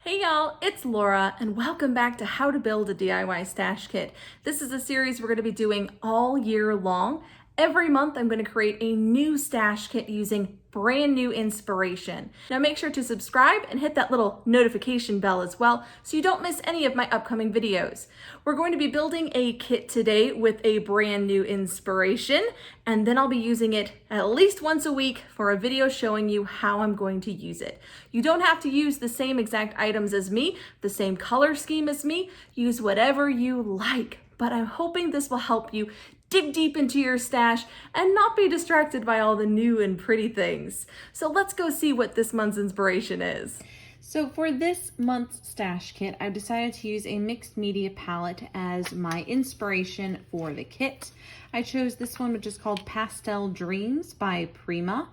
Hey y'all, it's Laura and welcome back to How to Build a DIY Stash Kit. This is a series we're going to be doing all year long. Every month I'm going to create a new stash kit using brand new inspiration. Now make sure to subscribe and hit that little notification bell as well so you don't miss any of my upcoming videos. We're going to be building a kit today with a brand new inspiration, and then I'll be using it at least once a week for a video showing you how I'm going to use it. You don't have to use the same exact items as me, the same color scheme as me. Use whatever you like, but I'm hoping this will help you dig deep into your stash and not be distracted by all the new and pretty things. So let's go see what this month's inspiration is. So for this month's stash kit, I've decided to use a mixed media palette as my inspiration for the kit. I chose this one, which is called Pastel Dreams by Prima.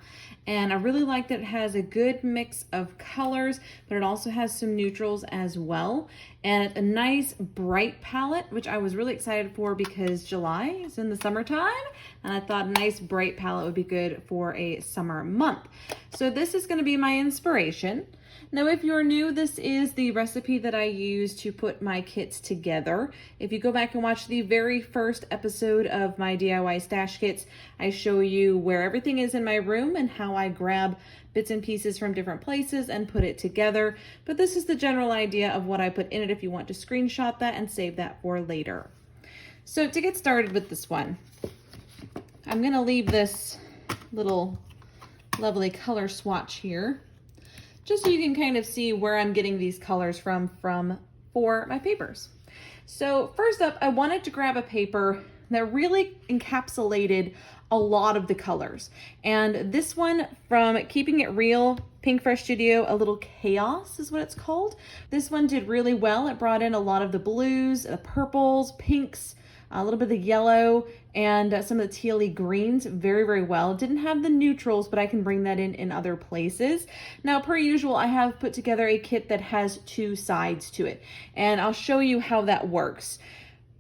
And I really like that it has a good mix of colors, but it also has some neutrals as well. And it's a nice bright palette, which I was really excited for because July is in the summertime. And I thought a nice bright palette would be good for a summer month. So this is going to be my inspiration. Now, if you're new, this is the recipe that I use to put my kits together. If you go back and watch the very first episode of my DIY stash kits, I show you where everything is in my room and how I grab bits and pieces from different places and put it together. But this is the general idea of what I put in it if you want to screenshot that and save that for later. So to get started with this one, I'm gonna leave this little lovely color swatch here, just so you can kind of see where I'm getting these colors from for my papers. So first up, I wanted to grab a paper that really encapsulated a lot of the colors. And this one from Keeping It Real, Pink Fresh Studio, A Little Chaos is what it's called. This one did really well. It brought in a lot of the blues, the purples, pinks, a little bit of the yellow, and some of the tealy greens very, very well. It didn't have the neutrals, but I can bring that in other places. Now, per usual, I have put together a kit that has two sides to it, and I'll show you how that works.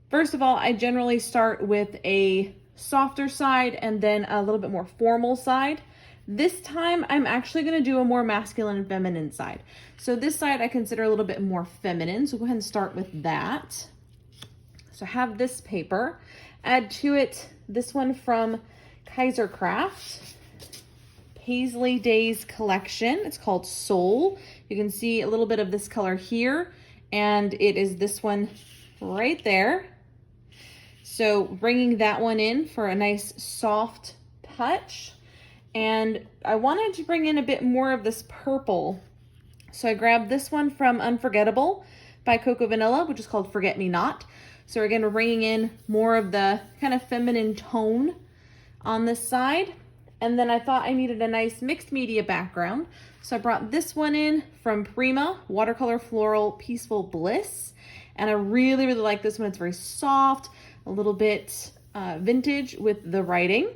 First of all, I generally start with a softer side and then a little bit more formal side. This time, I'm actually going to do a more masculine and feminine side. So this side I consider a little bit more feminine, so go ahead and start with that. So I have this paper, add to it this one from Kaiser Craft, Paisley Days collection. It's called Soul. You can see a little bit of this color here, and it is this one right there. So bringing that one in for a nice soft touch. And I wanted to bring in a bit more of this purple. So I grabbed this one from Unforgettable by Coco Vanilla, which is called Forget Me Not. So again, we're bringing in more of the kind of feminine tone on this side. And then I thought I needed a nice mixed media background. So I brought this one in from Prima Watercolor Floral Peaceful Bliss. And I really, really like this one. It's very soft, a little bit vintage with the writing.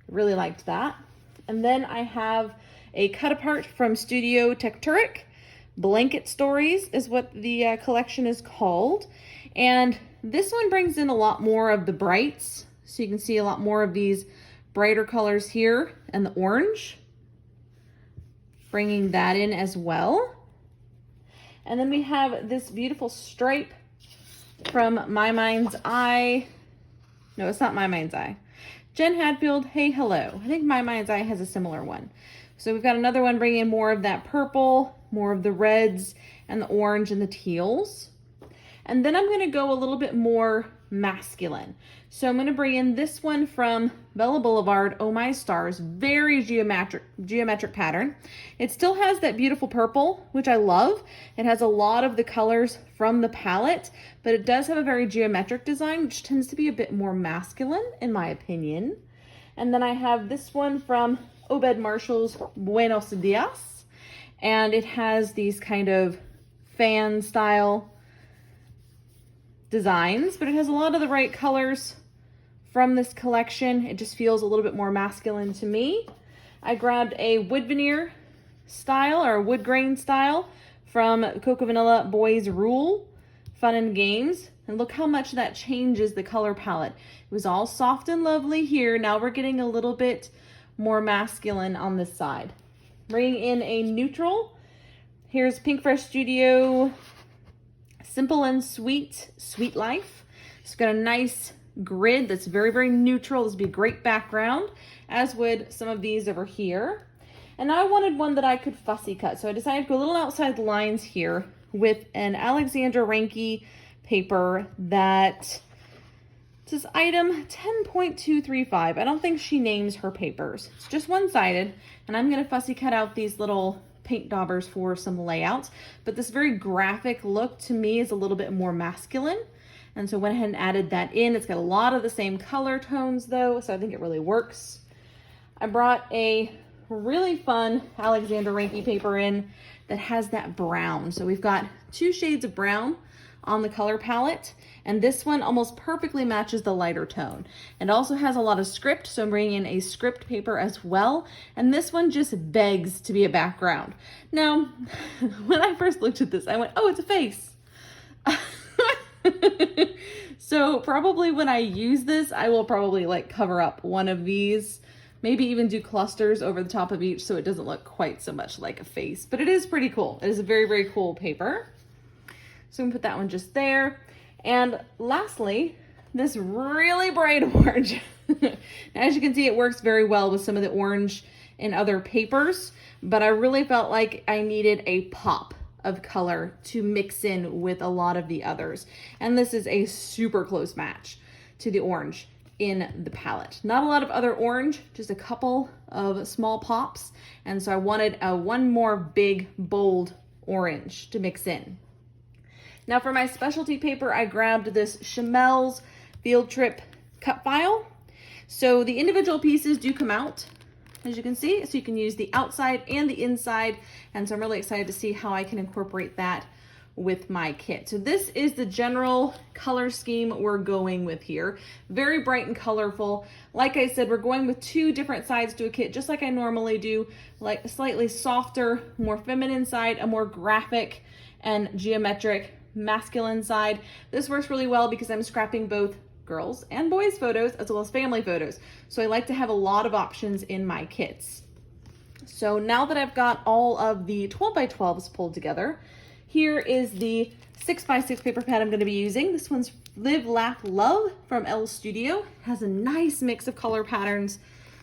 Really liked that. And then I have a cut apart from Studio Tecturic. Blanket Stories is what the collection is called. And this one brings in a lot more of the brights. So you can see a lot more of these brighter colors here and the orange. Bringing that in as well. And then we have this beautiful stripe from My Mind's Eye. No, it's not My Mind's Eye. Jen Hadfield, Hey Hello. I think My Mind's Eye has a similar one. So we've got another one bringing in more of that purple, more of the reds and the orange and the teals. And then I'm going to go a little bit more masculine. So I'm going to bring in this one from Bella Boulevard, Oh My Stars, very geometric pattern. It still has that beautiful purple, which I love. It has a lot of the colors from the palette, but it does have a very geometric design, which tends to be a bit more masculine in my opinion. And then I have this one from Obed Marshall's Buenos Dias, and it has these kind of fan style designs, but it has a lot of the right colors from this collection. It just feels a little bit more masculine to me. I grabbed a wood veneer style or wood grain style from Coco Vanilla Boys Rule Fun and Games, and look how much that changes the color palette. It was all soft and lovely here. Now we're getting a little bit more masculine on this side. Bringing in a neutral Here's Pink Fresh Studio Simple and Sweet, Sweet Life. It's got a nice grid that's very, very neutral. This would be a great background, as would some of these over here. And I wanted one that I could fussy cut, so I decided to go a little outside the lines here with an Alexandra Ranke paper that says item 10.235. I don't think she names her papers. It's just one-sided, and I'm gonna fussy cut out these little paint daubers for some layouts. But this very graphic look to me is a little bit more masculine. And so went ahead and added that in. It's got a lot of the same color tones though, so I think it really works. I brought a really fun Alexandra Ranke paper in that has that brown. So we've got 2 shades of brown on the color palette, and this one almost perfectly matches the lighter tone. It also has a lot of script, so I'm bringing in a script paper as well, and this one just begs to be a background. Now, when I first looked at this, I went, oh, it's a face. So probably when I use this, I will probably like cover up one of these, maybe even do clusters over the top of each so it doesn't look quite so much like a face, but it is pretty cool. It is a very, very cool paper. So I'm gonna put that one just there. And lastly, this really bright orange. Now, as you can see, it works very well with some of the orange in other papers, but I really felt like I needed a pop of color to mix in with a lot of the others. And this is a super close match to the orange in the palette. Not a lot of other orange, just a couple of small pops. And so I wanted one more big, bold orange to mix in. Now for my specialty paper, I grabbed this Chamel's Field Trip cut file. So the individual pieces do come out, as you can see, so you can use the outside and the inside. And so I'm really excited to see how I can incorporate that with my kit. So this is the general color scheme we're going with here. Very bright and colorful. Like I said, we're going with 2 different sides to a kit, just like I normally do, like a slightly softer, more feminine side, a more graphic and geometric masculine side. This works really well because I'm scrapping both girls and boys photos as well as family photos. So I like to have a lot of options in my kits. So now that I've got all of the 12x12s pulled together, here is the 6x6 paper pad I'm going to be using. This one's Live, Laugh, Love from Elle Studio. It has a nice mix of color patterns.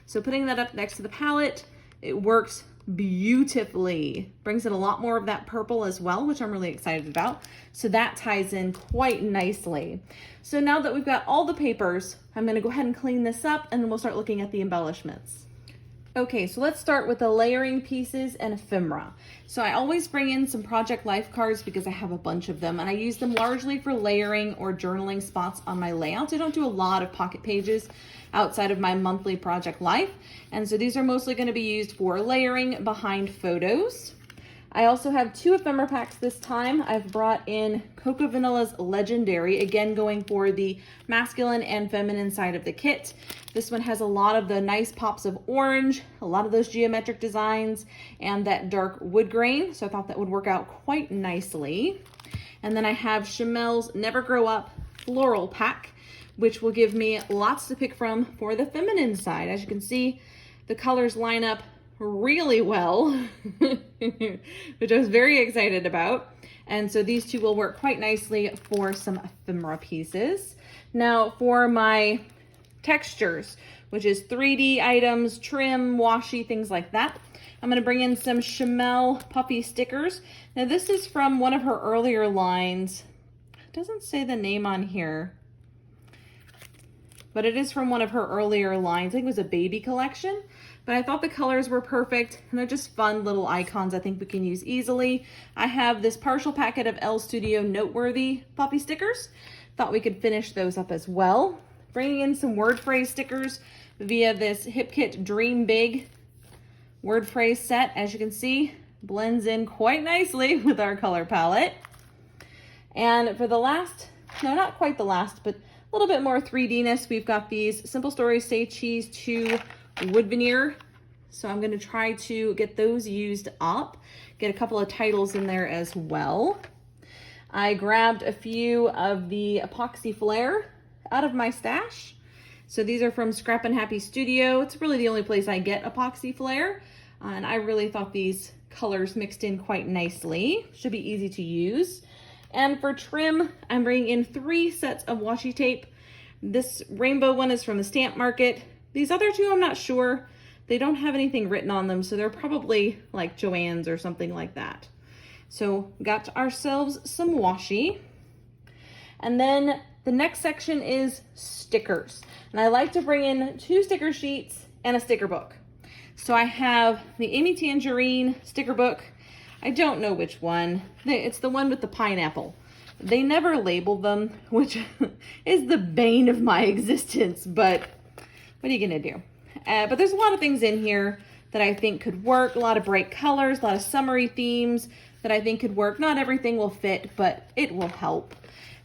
So putting that up next to the palette, it works beautifully. Brings in a lot more of that purple as well, which I'm really excited about. So that ties in quite nicely. So now that we've got all the papers, I'm going to go ahead and clean this up, and then we'll start looking at the embellishments. Okay, so let's start with the layering pieces and ephemera. So I always bring in some project life cards because I have a bunch of them, and I use them largely for layering or journaling spots on my layouts. I don't do a lot of pocket pages outside of my monthly project life, and so these are mostly going to be used for layering behind photos. I also have 2 ephemera packs this time. I've brought in Cocoa Vanilla's Legendary, again going for the masculine and feminine side of the kit. This one has a lot of the nice pops of orange, a lot of those geometric designs, and that dark wood grain, so I thought that would work out quite nicely. And then I have Chamel's Never Grow Up Floral Pack, which will give me lots to pick from for the feminine side. As you can see, the colors line up really well, which I was very excited about. And so these 2 will work quite nicely for some ephemera pieces. Now for my textures, which is 3D items, trim, washi, things like that, I'm going to bring in some Chamel puffy stickers. Now this is from one of her earlier lines. It doesn't say the name on here, but it is from one of her earlier lines. I think it was a baby collection. But I thought the colors were perfect, and they're just fun little icons I think we can use easily. I have this partial packet of Elle Studio Noteworthy puffy stickers. Thought we could finish those up as well. Bringing in some word phrase stickers via this Hip Kit Dream Big word phrase set. As you can see, blends in quite nicely with our color palette. And for the last, no, not quite the last, but a little bit more 3D-ness, we've got these Simple Stories Stay Cheese 2 wood veneer. So I'm going to try to get those used up, get a couple of titles in there as well. I grabbed a few of the epoxy flare out of my stash. So these are from Scrap and Happy Studio. It's really the only place I get epoxy flare. And I really thought these colors mixed in quite nicely. Should be easy to use. And for trim, I'm bringing in 3 sets of washi tape. This rainbow one is from the Stamp Market. These other 2, I'm not sure. They don't have anything written on them, so they're probably like Joann's or something like that. So got ourselves some washi. And then the next section is stickers. And I like to bring in 2 sticker sheets and a sticker book. So I have the Amy Tangerine sticker book. I don't know which one. It's the one with the pineapple. They never label them, which is the bane of my existence, but what are you gonna do? But there's a lot of things in here that I think could work. A lot of bright colors, a lot of summery themes that I think could work. Not everything will fit, but it will help.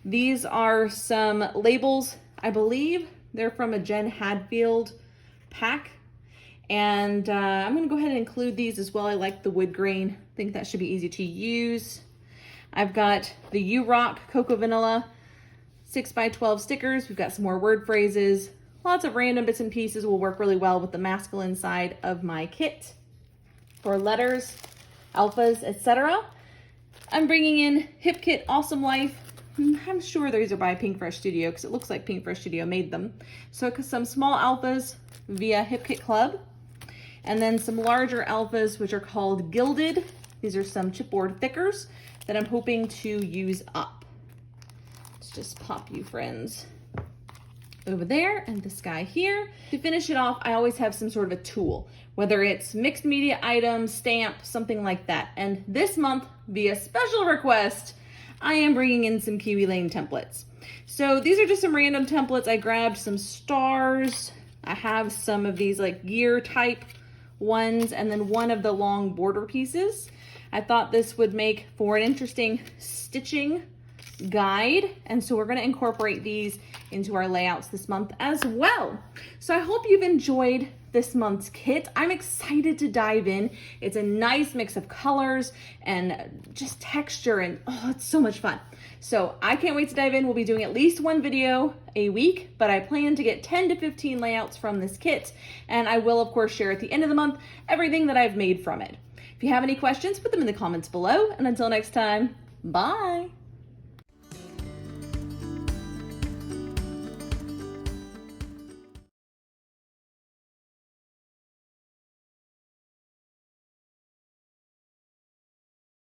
These are some labels. I believe they're from a Jen Hadfield pack. And I'm gonna go ahead and include these as well. I like the wood grain. I think that should be easy to use. I've got the You Rock Cocoa Vanilla 6x12 stickers. We've got some more word phrases. Lots of random bits and pieces will work really well with the masculine side of my kit. For letters, alphas, etc. I'm bringing in Hip Kit Awesome Life. I'm sure these are by Pink Fresh Studio because it looks like Pink Fresh Studio made them. So some small alphas via Hip Kit Club. And then some larger alphas, which are called Gilded. These are some chipboard thickers that I'm hoping to use up. Let's just pop you friends over there and this guy here. To finish it off, I always have some sort of a tool, whether it's mixed media items, stamp, something like that. And this month, via special request, I am bringing in some Kiwi Lane templates. So these are just some random templates. I grabbed some stars. I have some of these like gear type ones, and then one of the long border pieces. I thought this would make for an interesting stitching guide, and so we're going to incorporate these into our layouts this month as well. So I hope you've enjoyed this month's kit. I'm excited to dive in. It's a nice mix of colors and just texture, and oh, it's so much fun. So I can't wait to dive in. We'll be doing at least 1 video a week, but I plan to get 10 to 15 layouts from this kit, and I will of course share at the end of the month everything that I've made from it. If you have any questions, put them in the comments below, and until next time, bye.